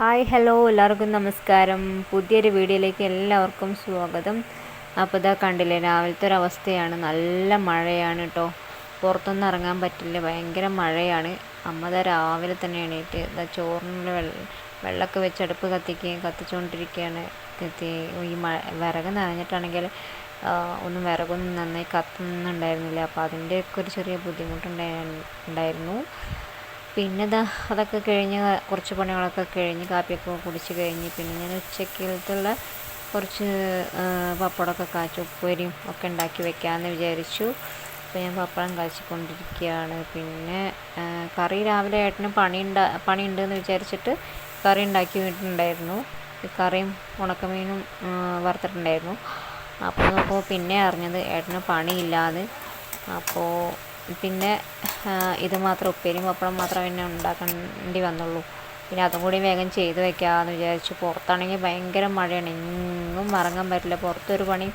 Hi hello എല്ലാവർക്കും നമസ്കാരം. പുതിയൊരു വീഡിയോയിലേക്ക് എല്ലാവർക്കും സ്വാഗതം. അപ്പോൾ ഇതാ കണ്ടില്ലേ, രാവിലത്തെ ഒരു അവസ്ഥയാണ്. നല്ല മഴയാണ് കേട്ടോ. പുറത്തൊന്നും ഇറങ്ങാൻ പറ്റില്ല, ഭയങ്കര മഴയാണ്. അമ്മ ഇതാ രാവിലെ തന്നെ എണീറ്റ് ഇതാ ചോറിനുള്ള വെള്ളമൊക്കെ വെച്ച് അടുപ്പ് കത്തിച്ചുകൊണ്ടിരിക്കുകയാണ്. ഈ വിറക് നനഞ്ഞിട്ടാണെങ്കിൽ ഒന്നും വിറകൊന്നും നന്നായി കത്തുന്നുണ്ടായിരുന്നില്ല. അപ്പോൾ അതിൻ്റെയൊക്കെ ഒരു ചെറിയ ബുദ്ധിമുട്ടുണ്ടായിരുന്നു. പിന്നെ അതൊക്കെ കഴിഞ്ഞ് കുറച്ച് പണികളൊക്കെ കഴിഞ്ഞ് കാപ്പിയൊക്കെ കുടിച്ച് കഴിഞ്ഞ് പിന്നെ ഞാൻ ഉച്ചക്കലത്തുള്ള കുറച്ച് പപ്പടമൊക്കെ കാച്ചി ഉപ്പേരിയും ഒക്കെ ഉണ്ടാക്കി വെക്കാമെന്ന് വിചാരിച്ചു. അപ്പോൾ ഞാൻ പപ്പടം കാച്ചിക്കൊണ്ടിരിക്കുകയാണ്. പിന്നെ കറി രാവിലെ ഏട്ടന് പണിയുണ്ടെന്ന് വിചാരിച്ചിട്ട് കറി ഉണ്ടാക്കി വിട്ടിട്ടുണ്ടായിരുന്നു. കറിയും ഉണക്കമീനും വറുത്തിട്ടുണ്ടായിരുന്നു. അപ്പോൾ പിന്നെ അറിഞ്ഞത് ഏട്ടന് പണിയില്ലാതെ. അപ്പോൾ പിന്നെ ഇത് മാത്രം ഉപ്പേരിയും പപ്പടം മാത്രം പിന്നെ ഉണ്ടാക്കേണ്ടി വന്നുള്ളൂ. പിന്നെ അതും കൂടി വേഗം ചെയ്ത് വെക്കാമെന്ന് വിചാരിച്ചു. പുറത്താണെങ്കിൽ ഭയങ്കര മഴയാണ്, എങ്ങും ഇറങ്ങാൻ പറ്റില്ല. പുറത്തൊരു പണി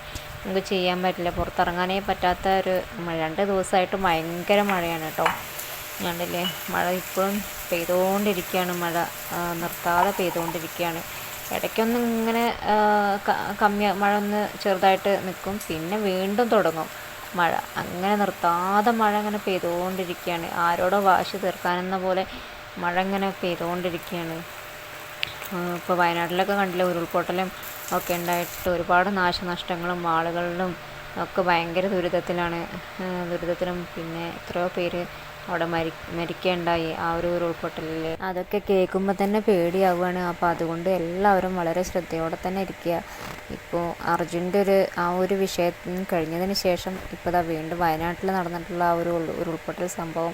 നമുക്ക് ചെയ്യാൻ പറ്റില്ല, പുറത്തിറങ്ങാനേ പറ്റാത്ത ഒരു 2 ദിവസമായിട്ട് ഭയങ്കര മഴയാണ് കേട്ടോ. കണ്ടില്ലേ, മഴ ഇപ്പോഴും പെയ്തുകൊണ്ടിരിക്കുകയാണ്. മഴ നിർത്താതെ പെയ്തുകൊണ്ടിരിക്കുകയാണ്. ഇടയ്ക്കൊന്നും ഇങ്ങനെ മഴ ഒന്ന് ചെറുതായിട്ട് നിൽക്കും, പിന്നെ വീണ്ടും തുടങ്ങും മഴ. അങ്ങനെ നിർത്താതെ മഴ അങ്ങനെ പെയ്തുകൊണ്ടിരിക്കുകയാണ്. ആരോടോ വാശി തീർക്കാനെന്ന പോലെ മഴ ഇങ്ങനെ പെയ്തുകൊണ്ടിരിക്കുകയാണ്. ഇപ്പോൾ വയനാട്ടിലൊക്കെ കണ്ടില്ല, ഉരുൾപൊട്ടലും ഒക്കെ ഉണ്ടായിട്ട് ഒരുപാട് നാശനഷ്ടങ്ങളും ആളുകളിലും ഒക്കെ ഭയങ്കര ദുരിതത്തിലും പിന്നെ എത്രയോ പേര് അവിടെ മരിക്കുകയുണ്ടായി ആ ഒരു ഉരുൾപൊട്ടലിൽ. അതൊക്കെ കേൾക്കുമ്പോൾ തന്നെ പേടിയാവുകയാണ്. അപ്പോൾ അതുകൊണ്ട് എല്ലാവരും വളരെ ശ്രദ്ധയോടെ തന്നെ ഇരിക്കുക. ഇപ്പോൾ അർജുൻ്റെ ആ ഒരു വിഷയം കഴിഞ്ഞതിന് ശേഷം ഇപ്പോൾ വീണ്ടും വയനാട്ടിൽ നടന്നിട്ടുള്ള ആ ഒരു ഉരുൾപൊട്ടൽ സംഭവം,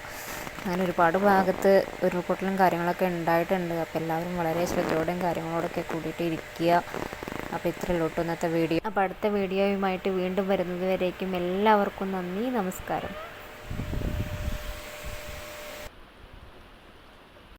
അങ്ങനെ ഒരുപാട് ഭാഗത്ത് ഉരുൾപൊട്ടലും കാര്യങ്ങളൊക്കെ ഉണ്ടായിട്ടുണ്ട്. അപ്പോൾ എല്ലാവരും വളരെ ശ്രദ്ധയോടെയും കാര്യങ്ങളോടൊക്കെ കൂടിയിട്ട് ഇരിക്കുക. അപ്പോൾ ഇത്രയേ ഉള്ളൂ ഇന്നത്തെ വീഡിയോ. അപ്പോൾ അടുത്ത വീഡിയോയുമായിട്ട് വീണ്ടും വരുന്നത് വരേക്കും എല്ലാവർക്കും നന്ദി, നമസ്കാരം.